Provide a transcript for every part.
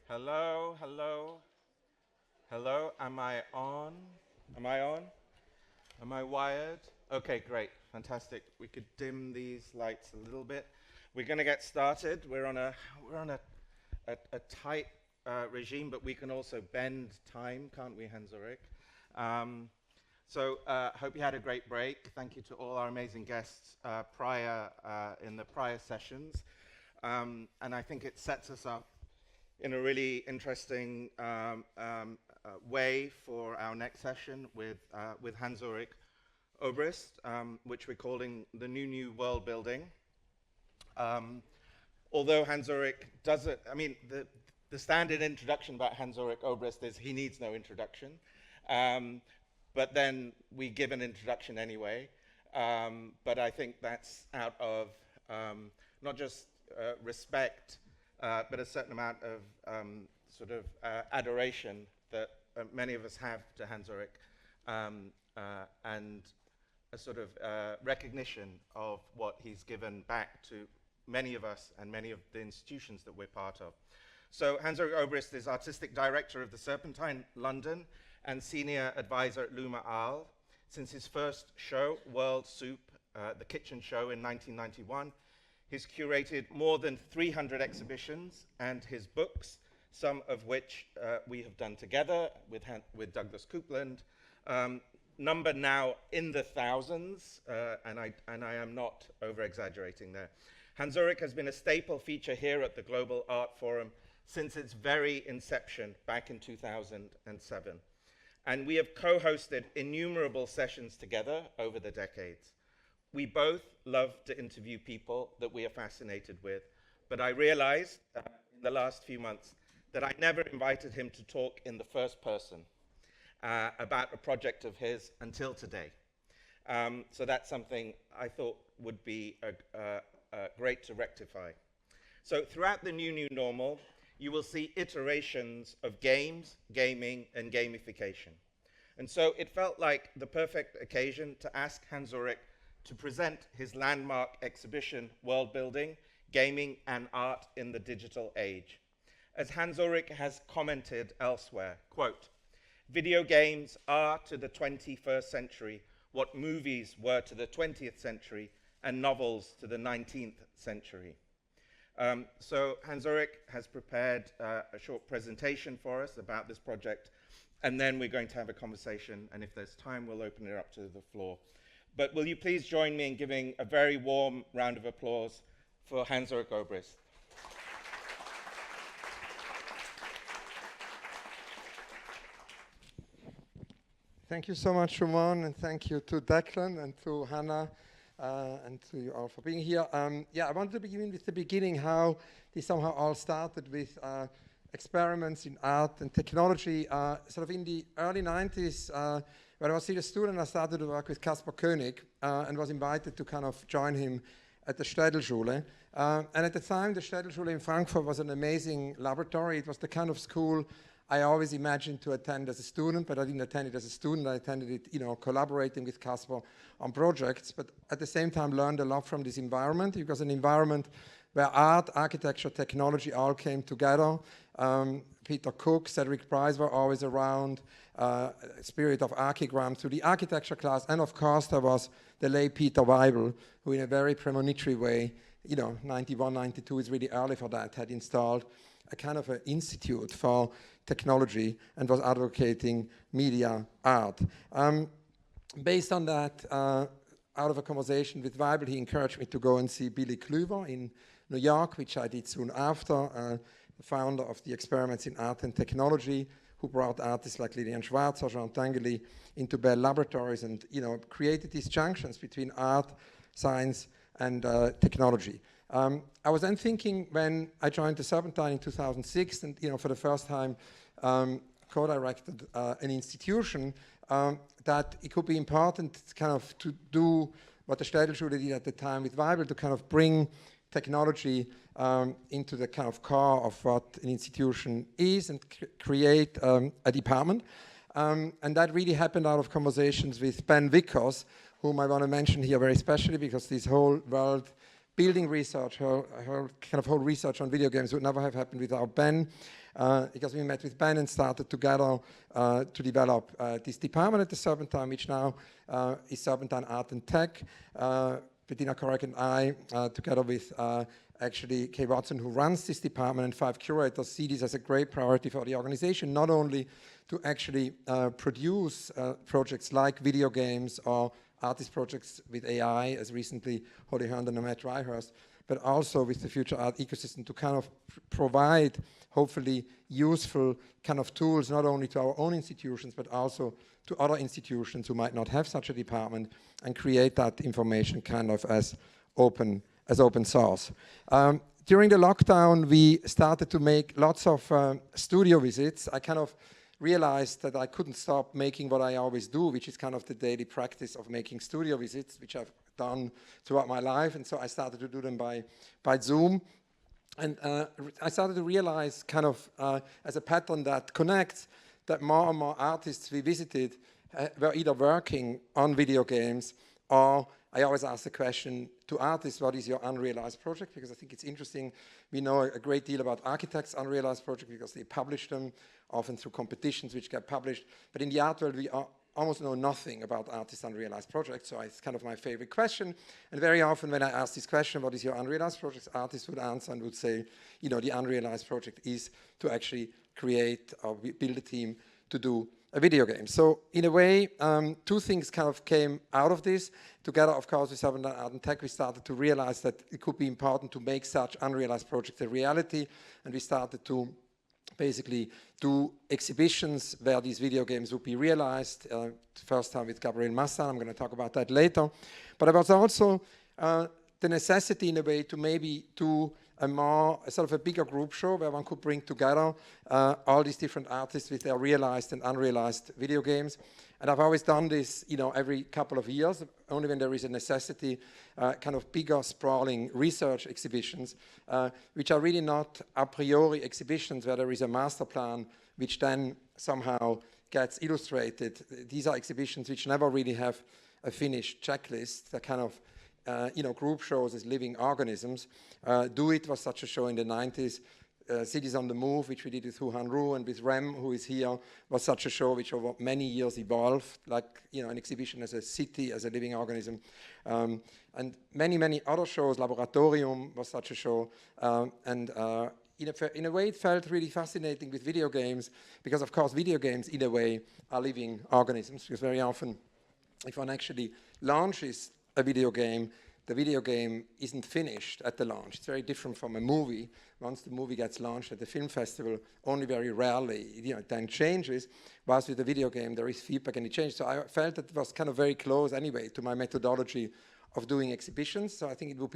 Hello, hello, hello. Am I on? Am I on? Am I wired? Okay, great, fantastic. We could dim these lights a little bit. We're going to get started. We're on a tight regime, but we can also bend time, can't we, Hans-Ulrich? Hope you had a great break. Thank you to all our amazing guests in the prior sessions. And I think it sets us up in a really interesting way for our next session with Hans-Ulrich Obrist, which we're calling the New World Building. Although Hans-Ulrich doesn't, I mean, the standard introduction about Hans-Ulrich Obrist is he needs no introduction. But then we give an introduction anyway. But I think that's out of not just respect, but a certain amount of adoration that many of us have to Hans-Ulrich, and a sort of recognition of what he's given back to many of us and many of the institutions that we're part of. So Hans-Ulrich Obrist is Artistic Director of the Serpentine, London, and Senior Advisor at Luma Arl. Since his first show, World Soup, the Kitchen Show in 1991, he's curated more than 300 exhibitions, and his books, some of which we have done together with Douglas Coupland, number now in the thousands, and I am not over-exaggerating there. Hans-Ulrich has been a staple feature here at the Global Art Forum since its very inception back in 2007. And we have co-hosted innumerable sessions together over the decades. We both love to interview people that we are fascinated with, but I realized in the last few months that I never invited him to talk in the first person about a project of his until today. So that's something I thought would be great to rectify. So throughout the new normal, you will see iterations of games, gaming, and gamification. And so it felt like the perfect occasion to ask Hans-Ulrich to present his landmark exhibition, Worldbuilding, Gaming and Art in the Digital Age. As Hans-Ulrich has commented elsewhere, quote, "Video games are to the 21st century what movies were to the 20th century and novels to the 19th century." So Hans-Ulrich has prepared a short presentation for us about this project, and then we're going to have a conversation, and if there's time, we'll open it up to the floor. But will you please join me in giving a very warm round of applause for Hans-Ulrich Obrist. Thank you so much, Shumon, and thank you to Declan and to Hannah and to you all for being here. I wanted to begin with the beginning, how this somehow all started with experiments in art and technology. Sort of in the early 90s, when I was still a student, I started to work with Caspar Koenig and was invited to kind of join him at the Städelschule. And at the time, the Städelschule in Frankfurt was an amazing laboratory. It was the kind of school I always imagined to attend as a student, but I didn't attend it as a student. I attended it, collaborating with Caspar on projects, but at the same time learned a lot from this environment. It was an environment where art, architecture, technology all came together. Peter Cook, Cedric Price were always around, spirit of archigram through the architecture class, and of course there was the late Peter Weibel, who in a very premonitory way, 91, 92 is really early for that, had installed a kind of an institute for technology and was advocating media art. Based on that, out of a conversation with Weibel, he encouraged me to go and see Billy Kluver in New York, which I did soon after, the founder of the Experiments in Art and Technology, who brought artists like Lilian Schwarzer, Jean Tinguely into Bell Laboratories and created these junctions between art, science, and technology. I was then thinking, when I joined the Serpentine in 2006 and for the first time co-directed an institution, that it could be important kind of to do what the Städelschule did at the time with Weibel, to kind of bring technology into the kind of core of what an institution is and create a department. And that really happened out of conversations with Ben Vickers, whom I want to mention here very especially because this whole world building research, her kind of whole research on video games would never have happened without Ben, because we met with Ben and started together to develop this department at the Serpentine, which now is Serpentine Art and Tech. Bettina Korek and I, together with actually Kay Watson, who runs this department, and 5 curators, see this as a great priority for the organization, not only to actually produce projects like video games or artist projects with AI, as recently Holly Herndon and Matt Dryhurst, but also with the future art ecosystem to kind of provide, hopefully, useful kind of tools, not only to our own institutions, but also to other institutions who might not have such a department, and create that information kind of as open source. During the lockdown, we started to make lots of studio visits. I kind of realized that I couldn't stop making what I always do, which is kind of the daily practice of making studio visits, which I've done throughout my life. And so I started to do them by Zoom. And I started to realize kind of as a pattern that connects, that more and more artists we visited were either working on video games, or I always ask the question to artists, what is your unrealized project? Because I think it's interesting. We know a great deal about architects' unrealized projects because they publish them, often through competitions which get published. But in the art world, we almost know nothing about artists' unrealized projects, so it's kind of my favorite question. And very often when I ask this question, what is your unrealized project, artists would answer and would say, you know, the unrealized project is to actually create or build a team to do a video game. So in a way, 2 things kind of came out of this. Together, of course, with Serpentine Art and Tech, we started to realize that it could be important to make such unrealized projects a reality, and we started to basically do exhibitions where these video games would be realized. First time with Gabriel Massa, I'm going to talk about that later. But there was also the necessity in a way to maybe do a sort of a bigger group show where one could bring together all these different artists with their realized and unrealized video games. And I've always done this, you know, every couple of years, only when there is a necessity, kind of bigger, sprawling research exhibitions, which are really not a priori exhibitions where there is a master plan which then somehow gets illustrated. These are exhibitions which never really have a finished checklist. They're kind of you know, group shows as living organisms. Do It was such a show in the 90s. Cities on the Move, which we did with Hu Han Ru and with Rem, who is here, was such a show which over many years evolved, like, you know, an exhibition as a city, as a living organism. And many, many other shows. Laboratorium was such a show. In a way, it felt really fascinating with video games, because, of course, video games, in a way, are living organisms, because very often, if one actually launches a video game, the video game isn't finished at the launch. It's very different from a movie. Once the movie gets launched at the film festival, only very rarely, you know, it then changes. Whilst with the video game, there is feedback and it changes. So I felt that it was kind of very close anyway to my methodology of doing exhibitions. So I think it would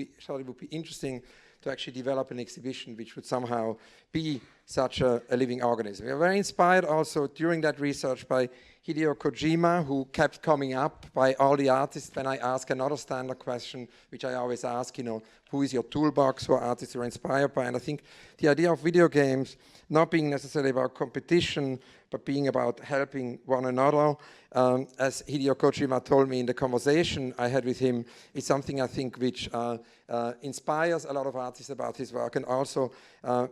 be interesting to actually develop an exhibition which would somehow be such a living organism. We were very inspired also during that research by Hideo Kojima, who kept coming up by all the artists when I ask another standard question, which I always ask, you know, who is your toolbox, who are artists you're inspired by? And I think the idea of video games not being necessarily about competition, but being about helping one another, as Hideo Kojima told me in the conversation I had with him, is something I think which inspires a lot of artists about his work. And also,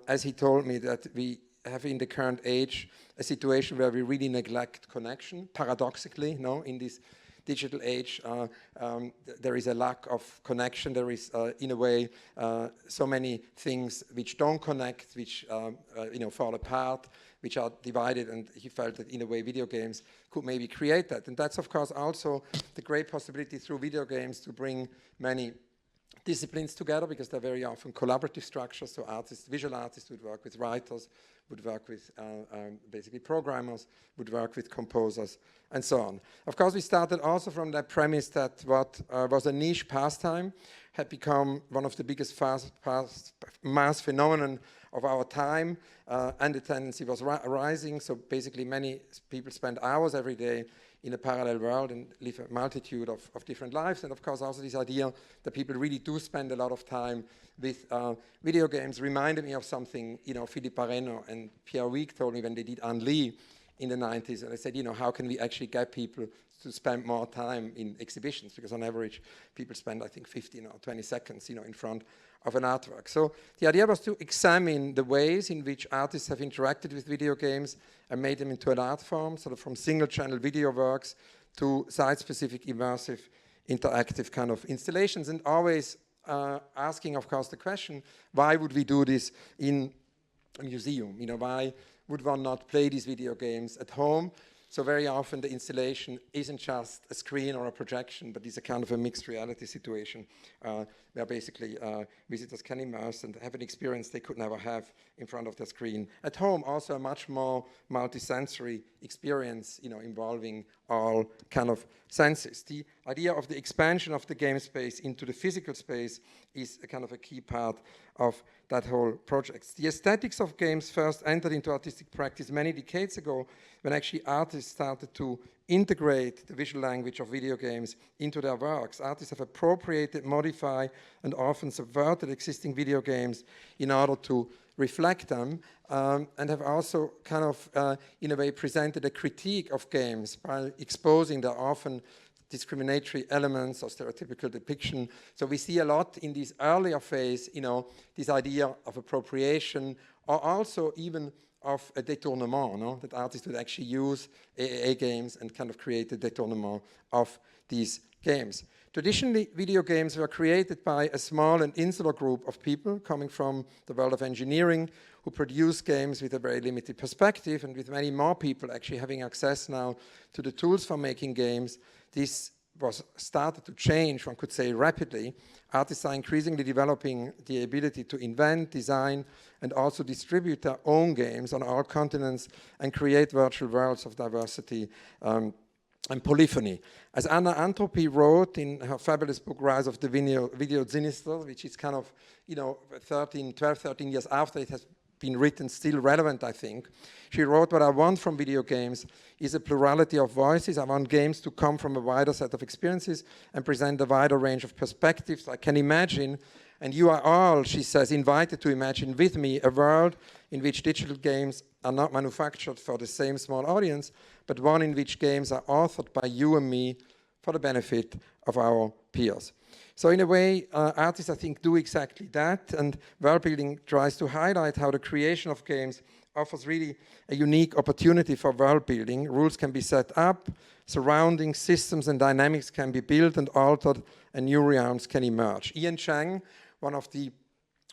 as he told me, that we have in the current age a situation where we really neglect connection, paradoxically, no, in this digital age, there is a lack of connection. There is, in a way, so many things which don't connect, which you know, fall apart, which are divided, and he felt that in a way video games could maybe create that. And that's, of course, also the great possibility through video games to bring many disciplines together, because they're very often collaborative structures. So artists, visual artists would work with writers, would work with basically programmers, would work with composers, and so on. Of course, we started also from that premise that what was a niche pastime had become one of the biggest mass phenomenon of our time, and the tendency was rising. So basically many people spend hours every day in a parallel world and live a multitude of different lives. And of course also this idea that people really do spend a lot of time with video games reminded me of something, you know, Philippe Pareno and Pierre Wieck told me when they did Unli in the 90s, and I said, how can we actually get people to spend more time in exhibitions? Because on average, people spend, I think, 15 or 20 seconds, in front of an artwork. So the idea was to examine the ways in which artists have interacted with video games and made them into an art form, sort of from single-channel video works to site-specific, immersive, interactive kind of installations, and always asking, of course, the question, why would we do this in a museum? Why would one not play these video games at home? So very often the installation isn't just a screen or a projection, but it's a kind of a mixed reality situation where basically visitors can immerse and have an experience they could never have in front of the screen. At home, also a much more multisensory experience, involving all kind of senses. The idea of the expansion of the game space into the physical space is a kind of a key part of that whole project. The aesthetics of games first entered into artistic practice many decades ago, when actually artists started to integrate the visual language of video games into their works. Artists have appropriated, modified, and often subverted existing video games in order to reflect them, and have also kind of, in a way, presented a critique of games by exposing their often discriminatory elements or stereotypical depiction. So we see a lot in this earlier phase, this idea of appropriation, or also even of a détournement, that artists would actually use AAA games and kind of create a détournement of these games. Traditionally, video games were created by a small and insular group of people coming from the world of engineering who produce games with a very limited perspective, and with many more people actually having access now to the tools for making games. This was started to change, one could say, rapidly. Artists are increasingly developing the ability to invent, design, and also distribute their own games on all continents and create virtual worlds of diversity and polyphony. As Anna Antropy wrote in her fabulous book, Rise of the Video Sinister, which is kind of, 12, 13 years after it has been written, still relevant, I think. She wrote, what I want from video games is a plurality of voices. I want games to come from a wider set of experiences and present a wider range of perspectives I can imagine. And you are all, she says, invited to imagine with me a world in which digital games are not manufactured for the same small audience, but one in which games are authored by you and me for the benefit of our peers. So in a way, artists, I think, do exactly that, and Worldbuilding tries to highlight how the creation of games offers really a unique opportunity for world building. Rules can be set up, surrounding systems and dynamics can be built and altered, and new realms can emerge. Ian Chang, one of the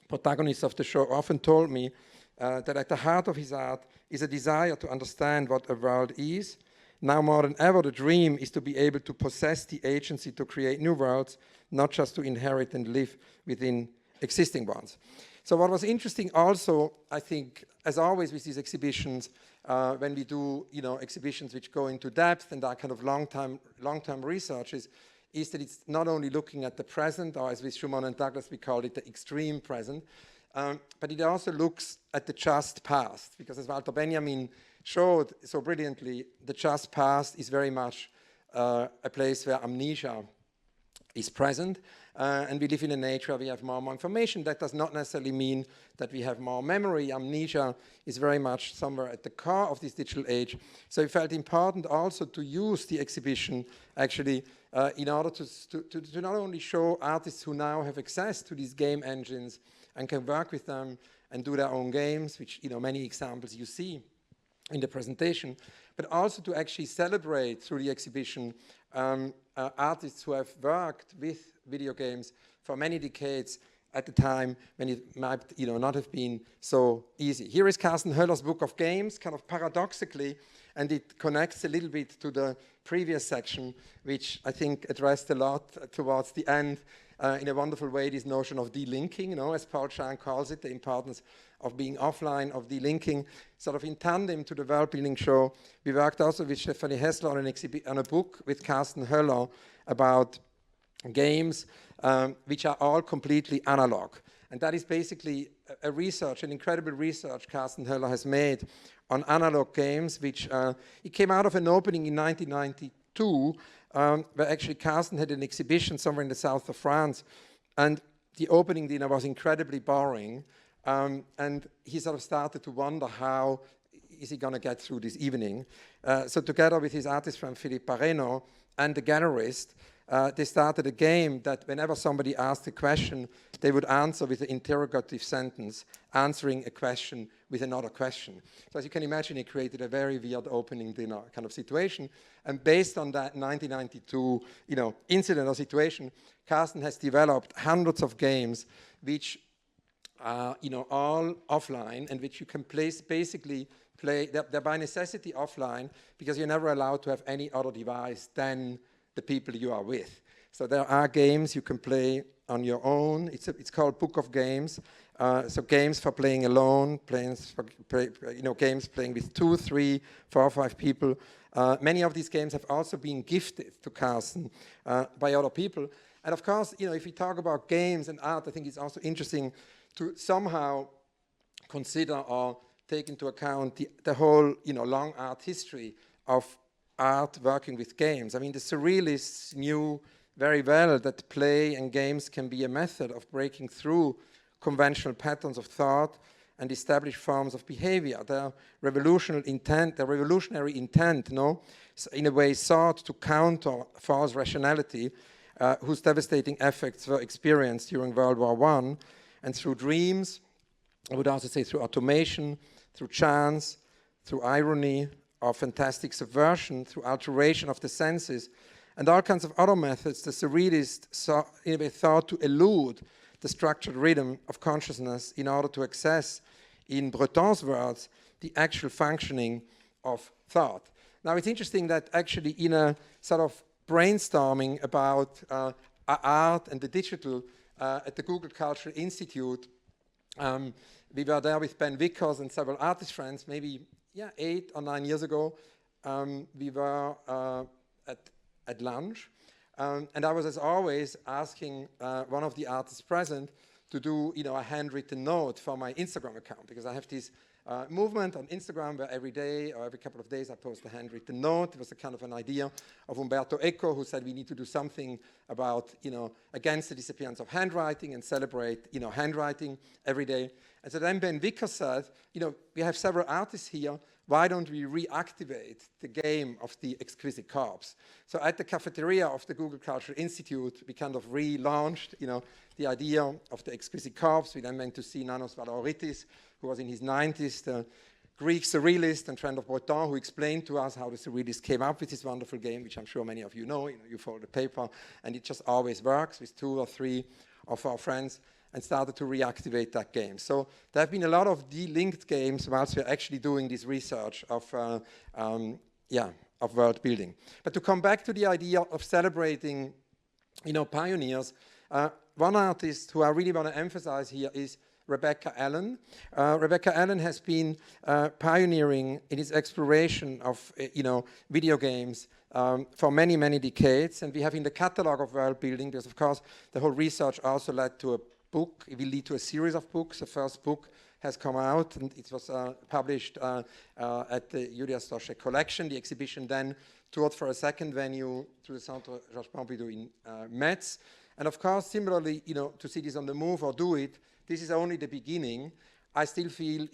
protagonists of the show, often told me that at the heart of his art is a desire to understand what a world is. Now more than ever, the dream is to be able to possess the agency to create new worlds, not just to inherit and live within existing ones. So what was interesting also, I think, as always with these exhibitions, when we do exhibitions which go into depth and are kind of long-term researches, is that it's not only looking at the present, or as with Shumon and Douglas we called it the extreme present, but it also looks at the just past, because as Walter Benjamin showed so brilliantly, the just past is very much a place where amnesia is present, and we live in an age where we have more and more information. That does not necessarily mean that we have more memory. Amnesia is very much somewhere at the core of this digital age. So it felt important also to use the exhibition actually in order to not only show artists who now have access to these game engines and can work with them and do their own games, which many examples you see in the presentation, but also to actually celebrate through the exhibition artists who have worked with video games for many decades at the time when it might not have been so easy. Here is Carsten Höller's Book of Games, kind of paradoxically, and it connects a little bit to the previous section, which I think addressed a lot towards the end in a wonderful way, this notion of delinking, as Paul Chan calls it, the importance of being offline, of delinking, sort of in tandem to the Worldbuilding show. We worked also with Stefanie Hessler on a book with Carsten Höller about games which are all completely analog. And that is basically a research, an incredible research Carsten Höller has made on analog games, which it came out of an opening in 1992, where actually Carsten had an exhibition somewhere in the south of France, and the opening dinner was incredibly boring, and he sort of started to wonder how is he going to get through this evening? So together with his artist friend Philippe Pareno and the gallerist, they started a game that whenever somebody asked a question, they would answer with an interrogative sentence, answering a question with another question. So as you can imagine, it created a very weird opening dinner kind of situation. And based on that 1992, incident or situation, Carsten has developed hundreds of games which are, all offline and which you can basically play. They're by necessity offline because you're never allowed to have any other device than the people you are with. So there are games you can play on your own. It's called Book of Games. So games for playing alone, games playing with 2, 3, 4, 5 people. Many of these games have also been gifted to Carsten by other people. And of course, if we talk about games and art, I think it's also interesting to somehow consider or take into account the whole, long art history of art working with games. I mean, the surrealists knew very well that play and games can be a method of breaking through conventional patterns of thought and established forms of behavior. Their revolutionary intent, in a way sought to counter false rationality, whose devastating effects were experienced during World War I, and through dreams, I would also say through automation, through chance, through irony, or fantastic subversion, through alteration of the senses, and all kinds of other methods, the surrealists thought to elude the structured rhythm of consciousness in order to access, in Breton's words, the actual functioning of thought. Now, it's interesting that actually in a sort of brainstorming about art and the digital at the Google Cultural Institute, we were there with Ben Vickers and several artist friends, maybe 8 or 9 years ago. We were at lunch, and I was, as always, asking one of the artists present to do, a handwritten note for my Instagram account, because I have this movement on Instagram where every day or every couple of days I post a handwritten note. It was a kind of an idea of Umberto Eco, who said we need to do something about, against the disappearance of handwriting and celebrate, handwriting every day. And so then Ben Vickers said, we have several artists here. Why don't we reactivate the game of the exquisite corpse? So at the cafeteria of the Google Cultural Institute, we kind of relaunched, the idea of the exquisite corpse. We then went to see Nanos Valaoritis, who was in his 90s, the Greek surrealist and friend of Breton, who explained to us how the surrealists came up with this wonderful game, which I'm sure many of you know. You follow the paper, and it just always works with 2 or 3 of our friends, and started to reactivate that game. So there have been a lot of de-linked games whilst we're actually doing this research of world building. But to come back to the idea of celebrating, pioneers, one artist who I really want to emphasize here is Rebecca Allen. Rebecca Allen has been pioneering in its exploration of, video games for many, many decades. And we have in the catalog of world building, because of course the whole research also led to a book. It will lead to a series of books. The first book has come out, and it was published at the Julia Stoschek Collection. The exhibition then toured for a second venue to the Centre Georges Pompidou in Metz. And of course, similarly, to see this on the move or do it, this is only the beginning. I still feel,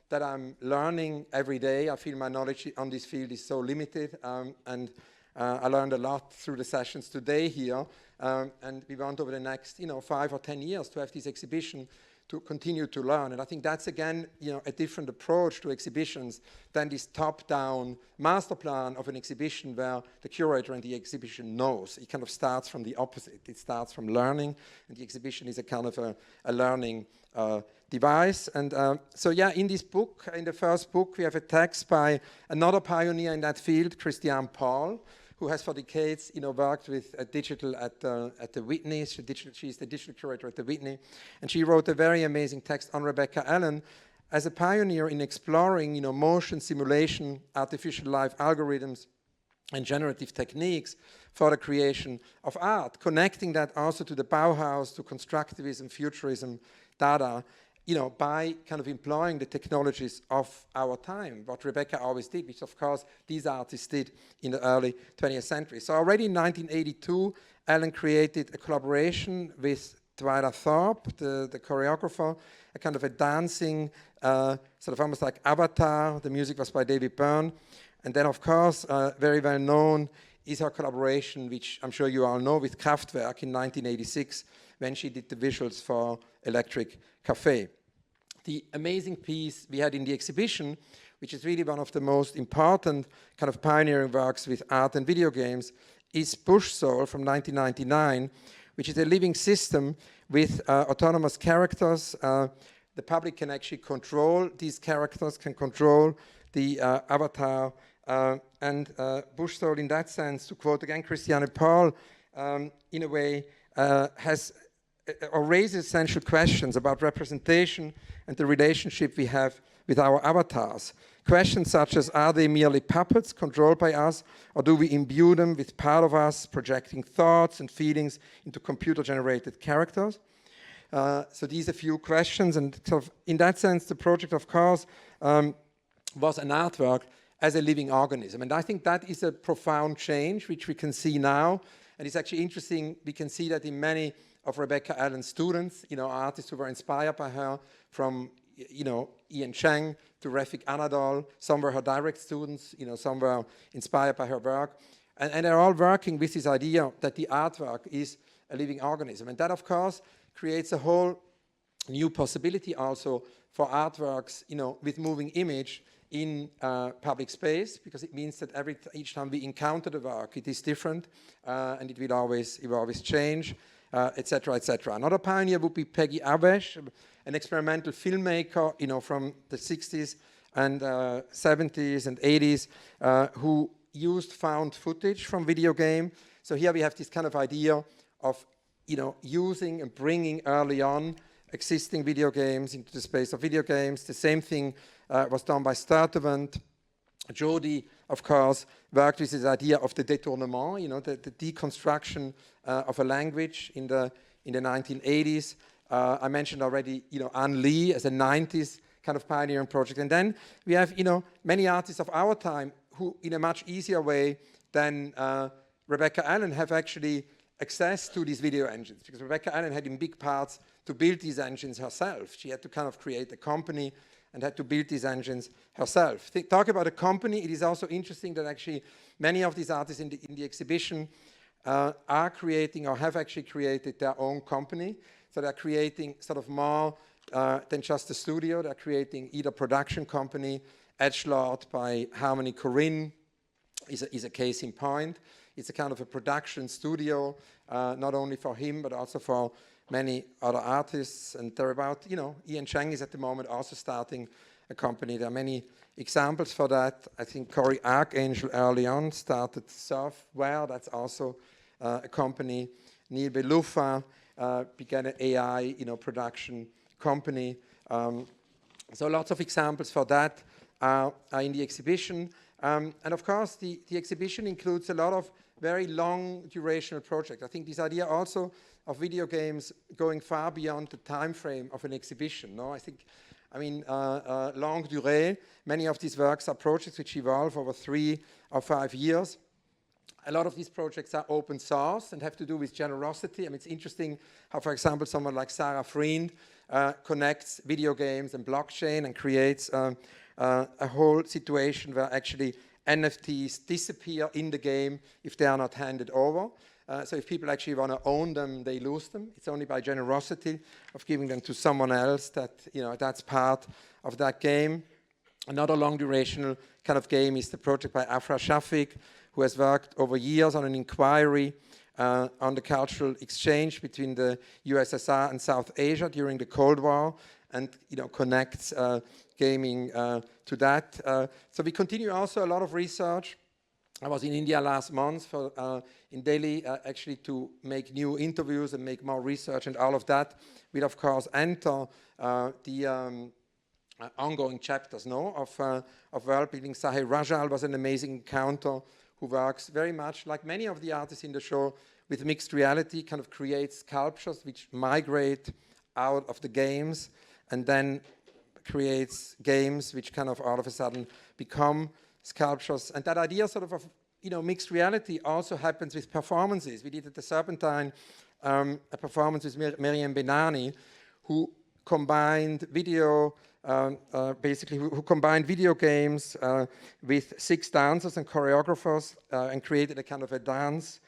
that I'm learning every day. I feel my knowledge on this field is so limited, and I learned a lot through the sessions today here. And we want over the next, 5 or 10 years to have this exhibition to continue to learn. And I think that's, again, a different approach to exhibitions than this top-down master plan of an exhibition where the curator and the exhibition knows. It kind of starts from the opposite. It starts from learning, and the exhibition is a kind of a learning device. And in this book, in the first book, we have a text by another pioneer in that field, Christiane Paul, who has for decades, worked with digital at the Whitney. She's the digital curator at the Whitney. And she wrote a very amazing text on Rebecca Allen as a pioneer in exploring, motion simulation, artificial life algorithms, and generative techniques for the creation of art, connecting that also to the Bauhaus, to constructivism, futurism, Dada, by kind of employing the technologies of our time, what Rebecca always did, which of course these artists did in the early 20th century. So already in 1982, Allen created a collaboration with Twyla Thorpe, the choreographer, a kind of a dancing, sort of almost like Avatar. The music was by David Byrne. And then, of course, very well known is her collaboration, which I'm sure you all know, with Kraftwerk in 1986, when she did the visuals for Electric Café. The amazing piece we had in the exhibition, which is really one of the most important kind of pioneering works with art and video games, is Bush Soul from 1999, which is a living system with autonomous characters. The public can actually control these characters, can control the avatar, and Bush Soul, in that sense, to quote again Christiane Paul, in a way has or raises essential questions about representation and the relationship we have with our avatars. Questions such as, are they merely puppets controlled by us, or do we imbue them with part of us, projecting thoughts and feelings into computer-generated characters? So these are a few questions, and sort of in that sense, the project, of course, was an artwork as a living organism. And I think that is a profound change, which we can see now. And it's actually interesting, we can see that in many of Rebecca Allen's students, artists who were inspired by her, from, Ian Cheng to Refik Anadol. Some were her direct students, some were inspired by her work. And they're all working with this idea that the artwork is a living organism. And that, of course, creates a whole new possibility also for artworks, with moving image in public space, because it means that each time we encounter the work, it is different, and it will always change, etc., etc. Another pioneer would be Peggy Abesh, an experimental filmmaker, from the 60s and 70s and 80s, who used found footage from video game. So here we have this kind of idea of, using and bringing early on existing video games into the space of video games. The same thing was done by Sturtevant. Jody, of course, worked with this idea of the détournement, the deconstruction of a language in the 1980s. I mentioned already, Anne Lee as a 90s kind of pioneering project. And then we have, many artists of our time who, in a much easier way than Rebecca Allen, have actually access to these video engines, because Rebecca Allen had in big parts to build these engines herself. She had to kind of create a company and had to build these engines herself. Talk about a company, it is also interesting that actually many of these artists in the exhibition are creating or have actually created their own company. So they're creating sort of more than just a studio. They're creating either production company. Edgelord by Harmony Korine is a case in point. It's a kind of a production studio, not only for him, but also for many other artists. And they're about, Ian Cheng is at the moment also starting a company. There are many examples for that. I think Cory Archangel early on started Surfware. That's also a company. Neil Belufa began an AI, production company. So lots of examples for that are in the exhibition. And of course, the exhibition includes a lot of very long durational projects. I think this idea also of video games going far beyond the time frame of an exhibition. No, longue durée. Many of these works are projects which evolve over 3 or 5 years. A lot of these projects are open source and have to do with generosity. It's interesting how, for example, someone like Sarah Freund connects video games and blockchain and creates a whole situation where actually NFTs disappear in the game if they are not handed over. So if people actually want to own them, they lose them. It's only by generosity of giving them to someone else that, that's part of that game. Another long durational kind of game is the project by Afra Shafiq, who has worked over years on an inquiry on the cultural exchange between the USSR and South Asia during the Cold War, and connects gaming to that. So we continue also a lot of research. I was in India last month in Delhi actually to make new interviews and make more research, and all of that will of course enter the ongoing chapters of Worldbuilding. Sahir Rajal was an amazing encounter who works very much like many of the artists in the show with mixed reality, kind of creates sculptures which migrate out of the games and then creates games which kind of all of a sudden become sculptures. And that idea sort of mixed reality also happens with performances. We did at the Serpentine a performance with Miriam Benani, who combined video, who combined video games with 6 dancers and choreographers and created a kind of a dance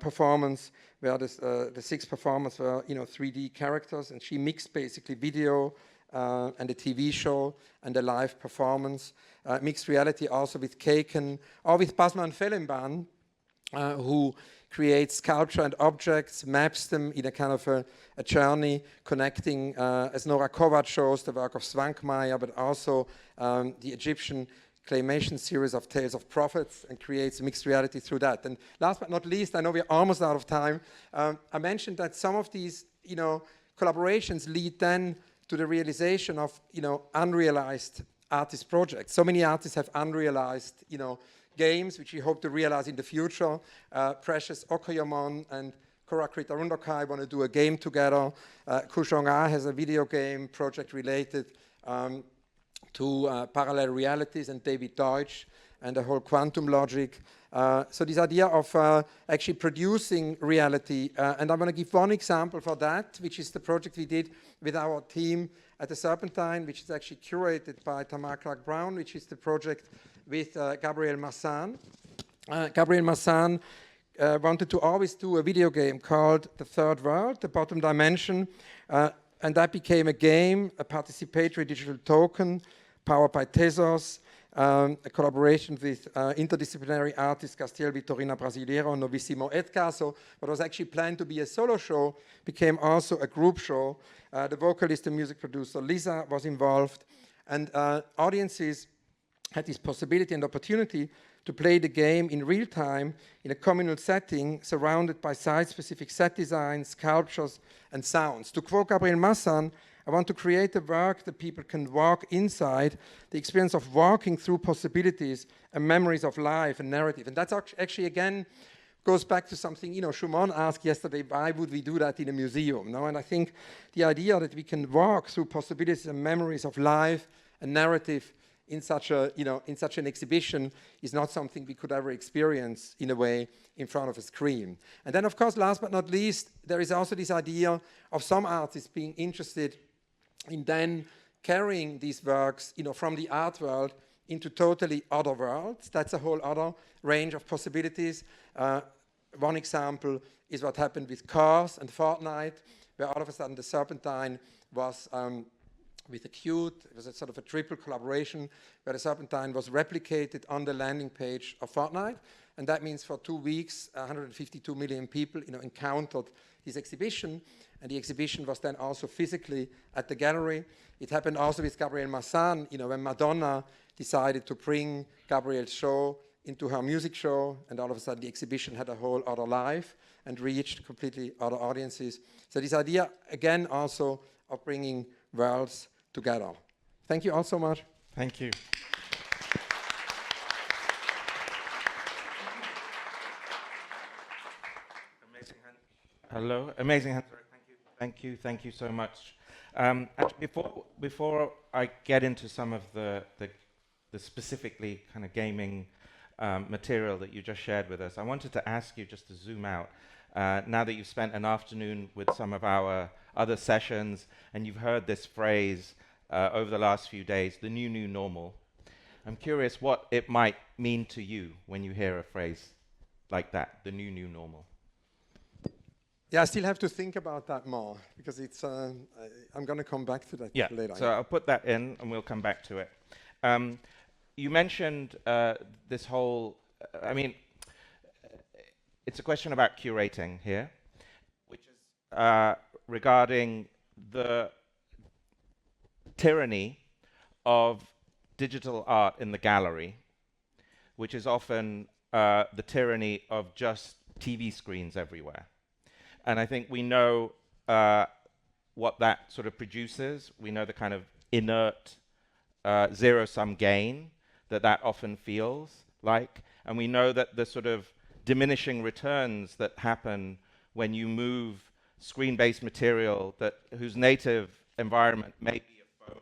performance where the 6 performers were, 3D characters, and she mixed basically video and a TV show and a live performance. Mixed reality also with Kaken or with Basman Felenban, who creates sculpture and objects, maps them in a kind of a journey connecting, as Nora Kovac shows, the work of Svankmajer, but also the Egyptian claymation series of Tales of Prophets, and creates mixed reality through that. And last but not least, I know we're almost out of time, I mentioned that some of these collaborations lead then to the realization of unrealized artist projects. So many artists have unrealized games, which we hope to realize in the future. Precious Okoyomon and Korakrita Rundokai want to do a game together. Kushonga has a video game project related to parallel realities, and David Deutsch and the whole quantum logic. So this idea of actually producing reality, and I'm going to give one example for that, which is the project we did with our team at the Serpentine, which is actually curated by Tamar Clark-Brown, which is the project with Gabriel Massan. Gabriel Massan wanted to always do a video game called The Third World, The Bottom Dimension, and that became a game, a participatory digital token, powered by Tezos, a collaboration with interdisciplinary artist Castiel Vitorina Brasileiro, Novissimo Edgar. So what was actually planned to be a solo show became also a group show. The vocalist and music producer Lisa was involved, and audiences had this possibility and opportunity to play the game in real time in a communal setting surrounded by site-specific set designs, sculptures, and sounds. To quote Gabriel Massan, I want to create a work that people can walk inside, the experience of walking through possibilities and memories of life and narrative. And that's actually, again, goes back to something, Shumon asked yesterday, why would we do that in a museum? No? And I think the idea that we can walk through possibilities and memories of life and narrative in such an exhibition is not something we could ever experience in a way in front of a screen. And then, of course, last but not least, there is also this idea of some artists being interested in then carrying these works, from the art world into totally other worlds. That's a whole other range of possibilities. One example is what happened with Cars and Fortnite, where all of a sudden the Serpentine was with a Qt. It was a sort of a triple collaboration where the Serpentine was replicated on the landing page of Fortnite. And that means for 2 weeks, 152 million people encountered this exhibition. And the exhibition was then also physically at the gallery. It happened also with Gabriel Massan, when Madonna decided to bring Gabriel's show into her music show, and all of a sudden the exhibition had a whole other life and reached completely other audiences. So this idea, again, also of bringing worlds together. Thank you all so much. Thank you. Amazing hand. Hello, amazing hand. Thank you so much. Actually, before I get into some of the specifically kind of gaming material that you just shared with us, I wanted to ask you just to zoom out. Now that you've spent an afternoon with some of our other sessions and you've heard this phrase over the last few days, the new normal, I'm curious what it might mean to you when you hear a phrase like that, the new normal. Yeah, I still have to think about that more, because it's. I'm going to come back to that later. So I'll put that in and we'll come back to it. You mentioned this whole, it's a question about curating here, which is regarding the tyranny of digital art in the gallery, which is often the tyranny of just TV screens everywhere. And I think we know what that sort of produces. We know the kind of inert zero-sum gain that often feels like. And we know that the sort of diminishing returns that happen when you move screen-based material whose native environment may be a phone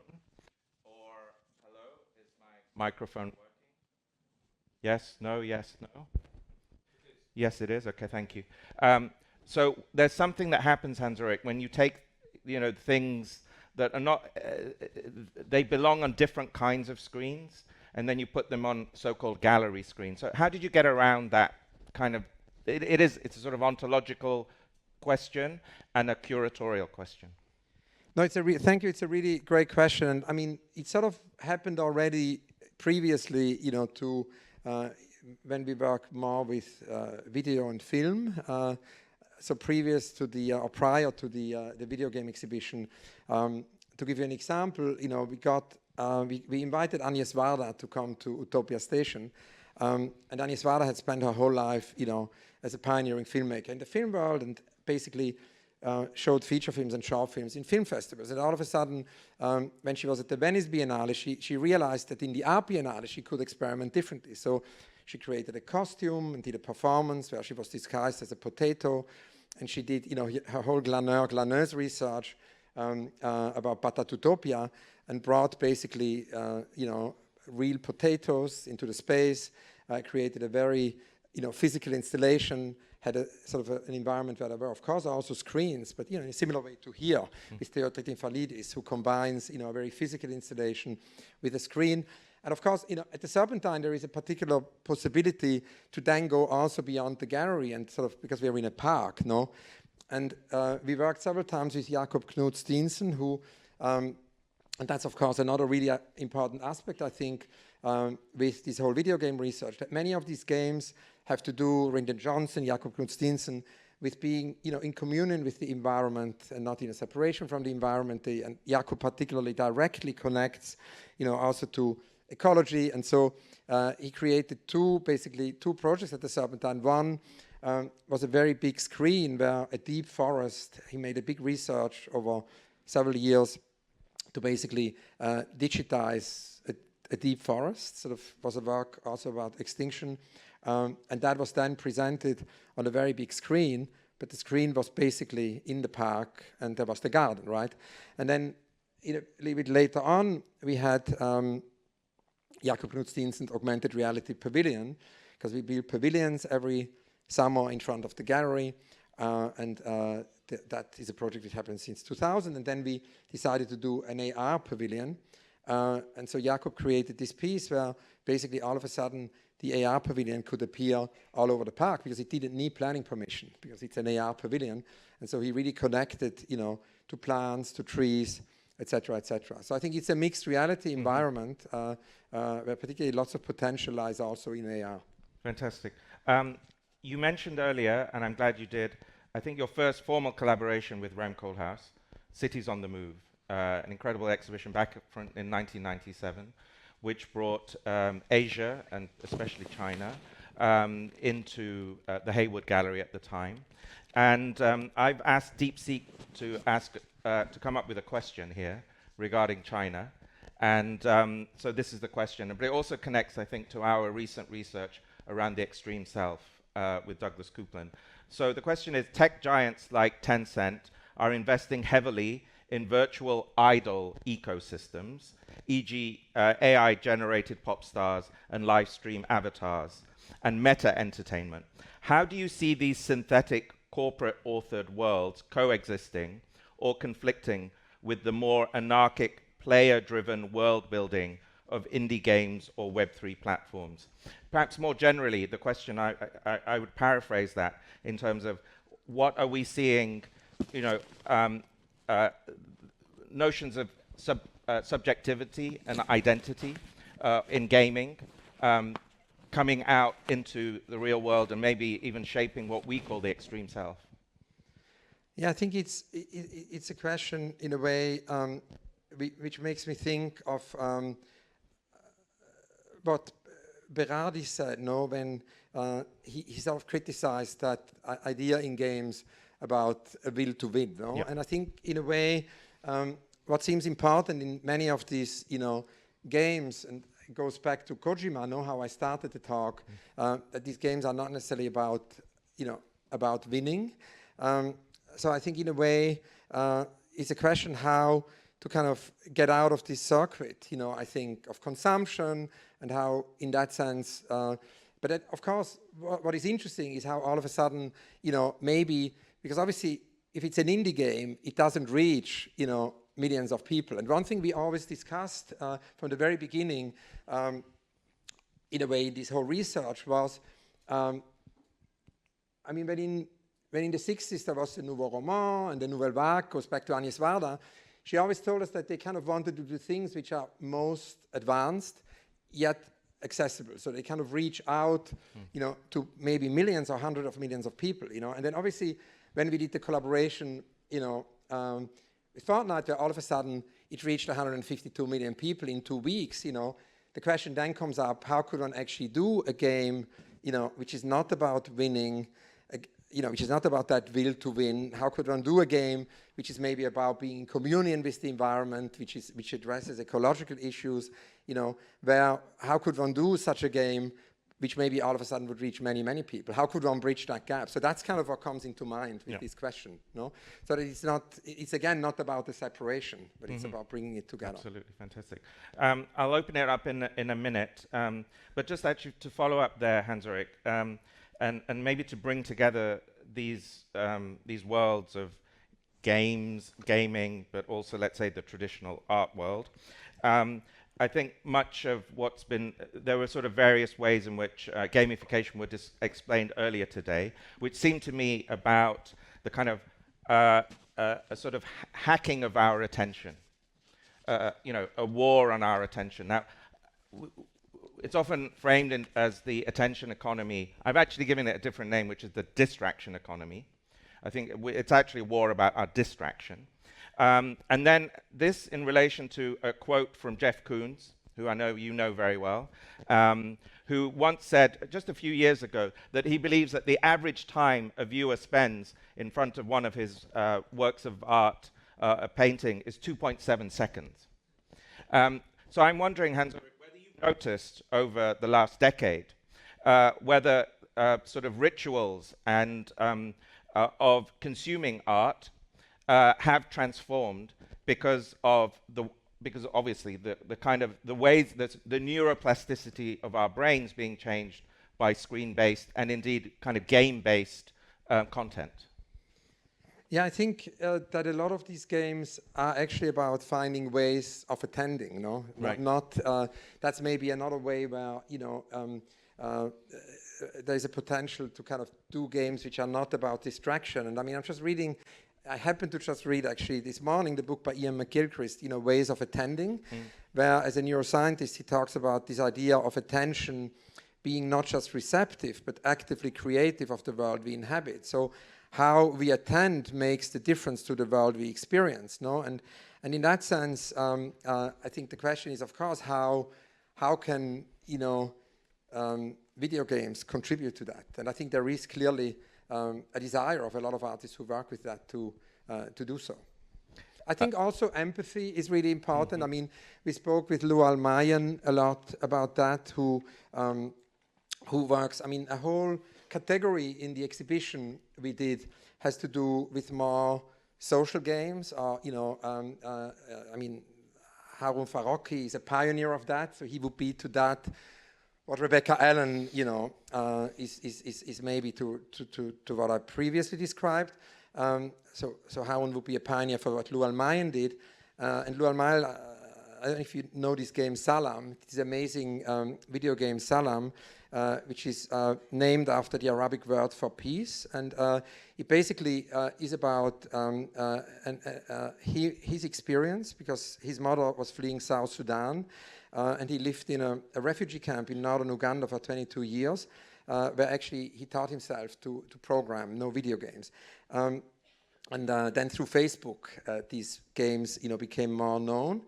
or, hello, is my microphone working? Yes, no, yes, no? Yes, it is. Okay, thank you. So there's something that happens, Hans-Ulrich, when you take, things that are not, they belong on different kinds of screens, and then you put them on so-called gallery screens. So how did you get around that kind of, it's a sort of ontological question and a curatorial question? No, thank you. It's a really great question. And I mean, it sort of happened already previously, to when we worked more with video and film. So previous to or prior to the video game exhibition, to give you an example, we invited Agnes Varda to come to Utopia Station, and Agnes Varda had spent her whole life, as a pioneering filmmaker in the film world, and basically showed feature films and short films in film festivals. And all of a sudden, when she was at the Venice Biennale, she realized that in the Art Biennale she could experiment differently. So she created a costume and did a performance where she was disguised as a potato, and she did, her whole glaneuse research about Patatutopia, and brought basically, real potatoes into the space, created a very, physical installation, had a sort of an environment where there were, of course, also screens, but, in a similar way to here, with Theotritin Falidis, who combines, a very physical installation with a screen. And of course, at the Serpentine, there is a particular possibility to then go also beyond the gallery, and sort of, because we're in a park, no? And we worked several times with Jakob Knut-Steensen, who, and that's of course another really important aspect, I think, with this whole video game research, that many of these games have to do, Lyndon Johnson, Jakob Knut-Steensen, with being, in communion with the environment and not in a separation from the environment. And Jakob particularly directly connects, also to ecology. And so he created two projects at the Serpentine. One was a very big screen where a deep forest, he made a big research over several years to basically digitize a deep forest, sort of was a work also about extinction. And that was then presented on a very big screen, but the screen was basically in the park, and there was the garden, right? And then a little bit later on, we had Jakob Knut-Steensen's augmented reality pavilion, because we build pavilions every summer in front of the gallery, and that is a project that happened since 2000. And then we decided to do an AR pavilion, and so Jakob created this piece where basically all of a sudden the AR pavilion could appear all over the park, because it didn't need planning permission, because it's an AR pavilion. And so he really connected, to plants, to trees, etc., etc. So I think it's a mixed reality environment where particularly lots of potential lies also in AR. Fantastic. You mentioned earlier, and I'm glad you did, I think your first formal collaboration with Rem Koolhaas, Cities on the Move, an incredible exhibition back in 1997, which brought Asia, and especially China, into the Hayward Gallery at the time. And I've asked DeepSeek to come up with a question here regarding China. And so this is the question. But it also connects, I think, to our recent research around the extreme self with Douglas Coupland. So the question is, tech giants like Tencent are investing heavily in virtual idol ecosystems, e.g. AI-generated pop stars and live stream avatars, and meta entertainment. How do you see these synthetic corporate authored worlds coexisting or conflicting with the more anarchic player-driven world building of indie games or Web3 platforms? Perhaps more generally, the question I would paraphrase that in terms of what are we seeing, notions of subjectivity and identity in gaming coming out into the real world, and maybe even shaping what we call the extreme self? Yeah, I think it's a question in a way which makes me think of what Berardi said, when he sort of criticized that idea in games about a will to win, Yeah. And I think in a way what seems important in many of these, games, and it goes back to Kojima, how I started the talk, that these games are not necessarily about winning. So I think in a way it's a question how to kind of get out of this circuit, I think, of consumption, and how in that sense, but of course what is interesting is how all of a sudden, maybe because obviously if it's an indie game, it doesn't reach, you know, millions of people. And one thing we always discussed from the very beginning, in a way, this whole research was, I mean, when in the 60s there was the Nouveau Roman and the Nouvelle Vague, goes back to Agnès Varda, she always told us that they kind of wanted to do things which are most advanced, yet accessible. So they kind of reach out, you know, to maybe millions or hundreds of millions of people, you know. And then obviously, when we did the collaboration, you know, with Fortnite, where all of a sudden it reached 152 million people in 2 weeks, you know, the question then comes up, how could one actually do a game, you know, which is not about winning, you know, which is not about that will to win? How could one do a game which is maybe about being in communion with the environment, which addresses ecological issues, you know, how could one do such a game which maybe all of a sudden would reach many, many people? How could one bridge that gap? So that's kind of what comes into mind with this question, no? So that it's again not about the separation, but it's about bringing it together. Absolutely, fantastic. I'll open it up in a minute, but just actually to follow up there, Hans-Ulrich, and maybe to bring together these worlds of gaming, but also, let's say, the traditional art world. I think much of what's been, there were sort of various ways in which gamification was explained earlier today, which seemed to me about the kind of a sort of hacking of our attention, you know, a war on our attention. Now, it's often framed as the attention economy. I've actually given it a different name, which is the distraction economy. I think it's actually a war about our distraction. And then this in relation to a quote from Jeff Koons, who I know you know very well, who once said just a few years ago that he believes that the average time a viewer spends in front of one of his works of art, a painting, is 2.7 seconds. So I'm wondering, Hans-Ulrich, whether you've noticed over the last decade whether sort of rituals and of consuming art have transformed because obviously the kind of the ways that the neuroplasticity of our brains being changed by screen-based and indeed kind of game-based content. Yeah, I think that a lot of these games are actually about finding ways of attending, no? Right. That's maybe another way where, you know, there's a potential to kind of do games which are not about distraction. And I mean, I happened to just read actually this morning the book by Ian McGilchrist, you know, Ways of Attending, where as a neuroscientist he talks about this idea of attention being not just receptive but actively creative of the world we inhabit. So how we attend makes the difference to the world we experience, no? And in that sense, I think the question is, of course, how can, you know, video games contribute to that? And I think there is clearly a desire of a lot of artists who work with that to do so. I think also empathy is really important. I mean, we spoke with Lou Almayan a lot about that, who works, I mean, a whole category in the exhibition we did has to do with more social games, or, you know, I mean, Harun Farocki is a pioneer of that, so he would be to that what Rebecca Allen, you know, is maybe to what I previously described. So Harun would be a pioneer for what Lou Almayan did. And Lou Almayan, I don't know if you know this game Salam. It's an amazing video game Salam, which is named after the Arabic word for peace. And it basically is about his experience, because his mother was fleeing South Sudan. And he lived in a refugee camp in northern Uganda for 22 years, where actually he taught himself to program, no video games. And then through Facebook, these games, you know, became more known.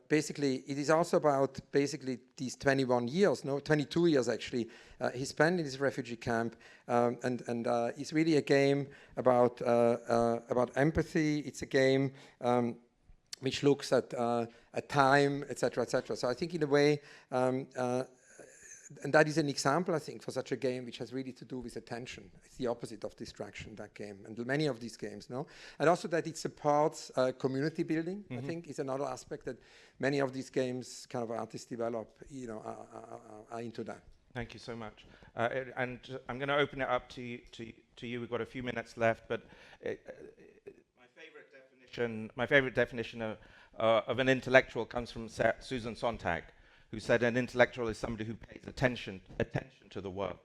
Basically, it is also about basically these 22 years actually, he spent in this refugee camp, and it's really a game about empathy. It's a game which looks at time, etc., etc. So I think in a way, and that is an example, I think, for such a game which has really to do with attention. It's the opposite of distraction, that game, and many of these games, no? And also that it supports community building, I think, is another aspect that many of these games kind of artists develop, you know, are into that. Thank you so much. And I'm going to open it up to to you. We've got a few minutes left, but my favorite definition of an intellectual comes from Susan Sontag, who said an intellectual is somebody who pays attention to the world,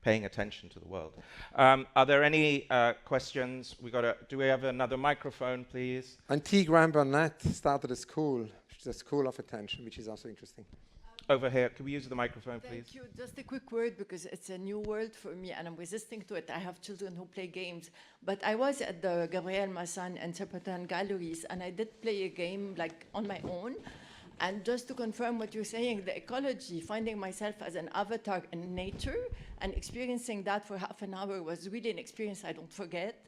paying attention to the world. Are there any questions? Do we have another microphone, please? And T. Graham Burnett started a school, which is a school of attention, which is also interesting. Over here, can we use the microphone, please? Thank you. Just a quick word, because it's a new world for me and I'm resisting to it. I have children who play games, but I was at the Gabriel Masson and Serpentine galleries, and I did play a game like on my own. And just to confirm what you're saying, the ecology, finding myself as an avatar in nature and experiencing that for half an hour was really an experience I don't forget.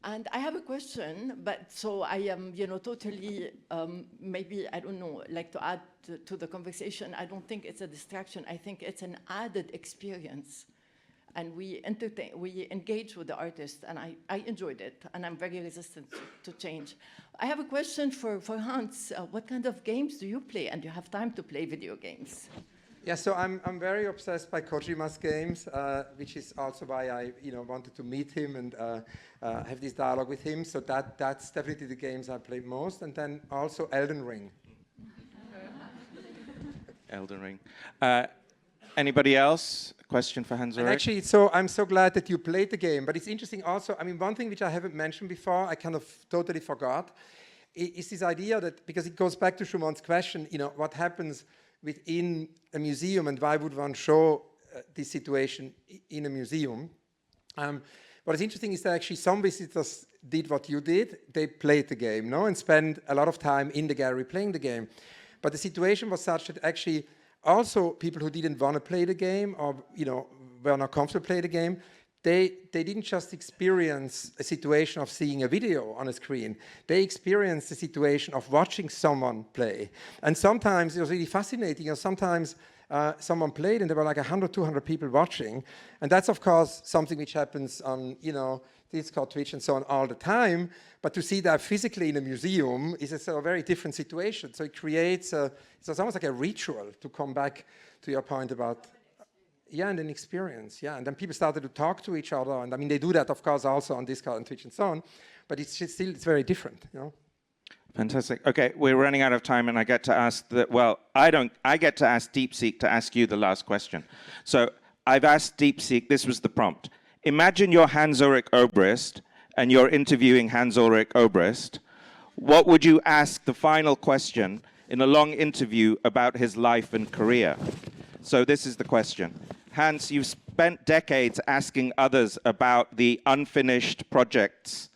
And I have a question, but so I am, totally, maybe, I don't know, like to add to the conversation, I don't think it's a distraction. I think it's an added experience. And we engage with the artist, and I enjoyed it, and I'm very resistant to change. I have a question for Hans. What kind of games do you play, and do you have time to play video games? Yeah, so I'm very obsessed by Kojima's games, which is also why I wanted to meet him and have this dialogue with him. So that's definitely the games I play most, and then also Elden Ring. Elden Ring. Anybody else? Question for Hans Ulrich? Actually, so I'm so glad that you played the game. But it's interesting also, I mean, one thing which I haven't mentioned before, I kind of totally forgot, is this idea that, because it goes back to Shumon's question, what happens within a museum and why would one show this situation in a museum? What is interesting is that actually some visitors did what you did. They played the game, and spent a lot of time in the gallery playing the game. But the situation was such that actually also people who didn't want to play the game or were not comfortable to play the game, they didn't just experience a situation of seeing a video on a screen. They experienced the situation of watching someone play. And sometimes it was really fascinating. Sometimes someone played and there were like 100, 200 people watching. And that's, of course, something which happens on, Discord, Twitch, and so on all the time. But to see that physically in a museum is a very different situation. So it creates it's almost like a ritual, to come back to your point about, and an experience, And then people started to talk to each other. And I mean, they do that, of course, also on Discord and Twitch and so on. But it's very different, Fantastic. Okay, we're running out of time, and I get to ask I get to ask DeepSeek to ask you the last question. So I've asked DeepSeek, this was the prompt. Imagine you're Hans Ulrich Obrist, and you're interviewing Hans Ulrich Obrist. What would you ask the final question in a long interview about his life and career? So this is the question. Hans, you've spent decades asking others about the unfinished projects,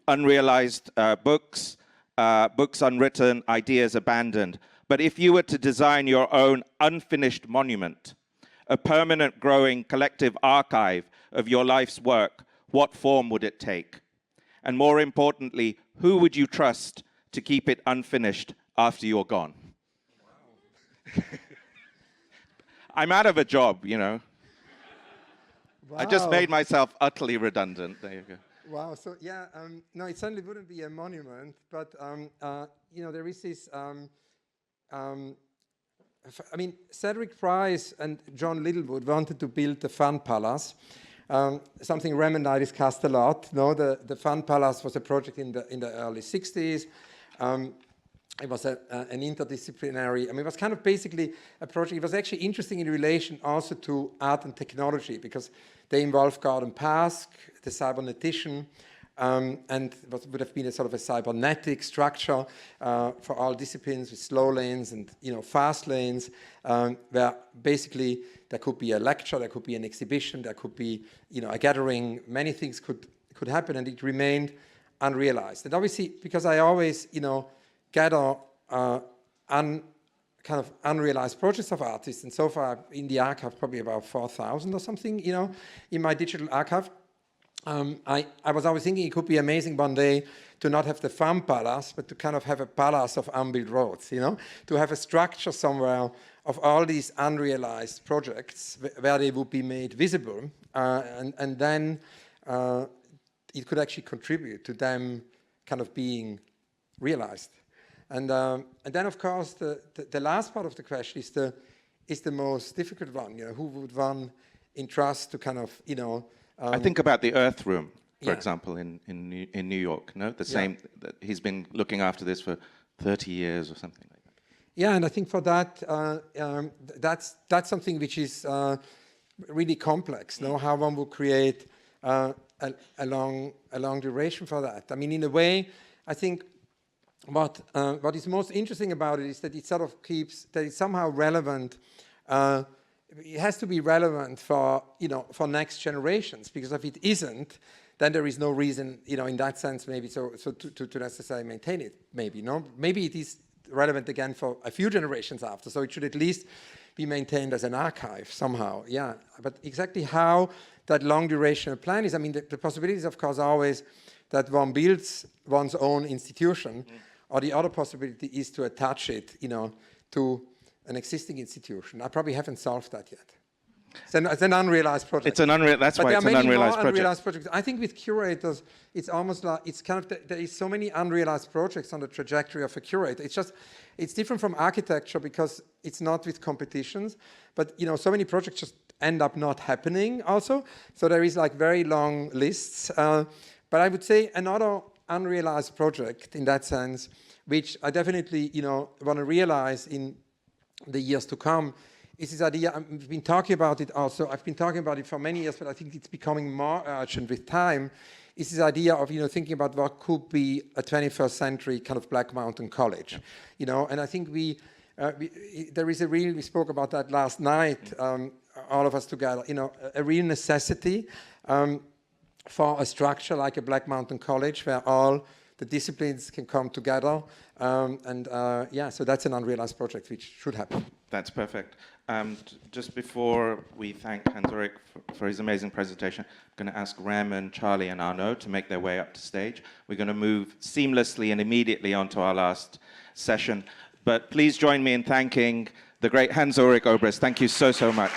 unrealized books, books unwritten, ideas abandoned. But if you were to design your own unfinished monument, a permanent growing collective archive of your life's work, what form would it take? And more importantly, who would you trust to keep it unfinished after you're gone? Wow. I'm out of a job, Wow. I just made myself utterly redundant. There you go. Wow. So no, it certainly wouldn't be a monument, but there is this. Cedric Price and John Littlewood wanted to build the Fun Palace, something Rem and I discussed a lot. The Fun Palace was a project in the early 60s. It was an interdisciplinary, it was kind of basically a project. It was actually interesting in relation also to art and technology, because they involved Gordon Pask, the cybernetician, and what would have been a sort of a cybernetic structure for all disciplines with slow lanes and fast lanes, where basically there could be a lecture, there could be an exhibition, there could be a gathering. Many things could happen, and it remained unrealized. And obviously, because I always gather kind of unrealized projects of artists, and so far in the archive probably about 4,000 or something, in my digital archive. I was always thinking it could be amazing one day to not have the Fun Palace, but to kind of have a palace of unbuilt roads, to have a structure somewhere of all these unrealized projects where they would be made visible, and then it could actually contribute to them kind of being realized. And then, of course, the last part of the question is the most difficult one. Who would one entrust to kind of, I think about the Earth Room, for Yeah. example, in New York. No, the same. That he's been looking after this for 30 years or something like that. Yeah, and I think for that, that's something which is really complex. No, how one will create a long duration for that. I mean, in a way, I think what is most interesting about it is that it sort of keeps that it's somehow relevant. It has to be relevant for next generations, because if it isn't, then there is no reason in that sense maybe to necessarily maintain it. Maybe it is relevant again for a few generations after, so it should at least be maintained as an archive somehow. Yeah, but exactly how that long duration plan is, I mean, the possibility is of course always that one builds one's own institution, or the other possibility is to attach it to an existing institution. I probably haven't solved that yet. It's an unrealized project. That's why it's an unrealized project. Unrealized projects. I think with curators, it's almost like there is so many unrealized projects on the trajectory of a curator. It's different from architecture because it's not with competitions, but so many projects just end up not happening also. So there is like very long lists. But I would say another unrealized project in that sense, which I definitely want to realize in the years to come, is this idea. I've been talking about it also. I've been talking about it for many years, but I think it's becoming more urgent with time. Is this idea of thinking about what could be a 21st century kind of Black Mountain College, and I think we spoke about that last night, all of us together. A real necessity for a structure like a Black Mountain College where all the disciplines can come together. So that's an unrealized project which should happen. That's perfect. Just before we thank Hans-Ulrich for his amazing presentation, I'm going to ask Rem and Charlie and Arnaud to make their way up to stage. We're going to move seamlessly and immediately onto our last session. But please join me in thanking the great Hans-Ulrich Obrist. Thank you so much.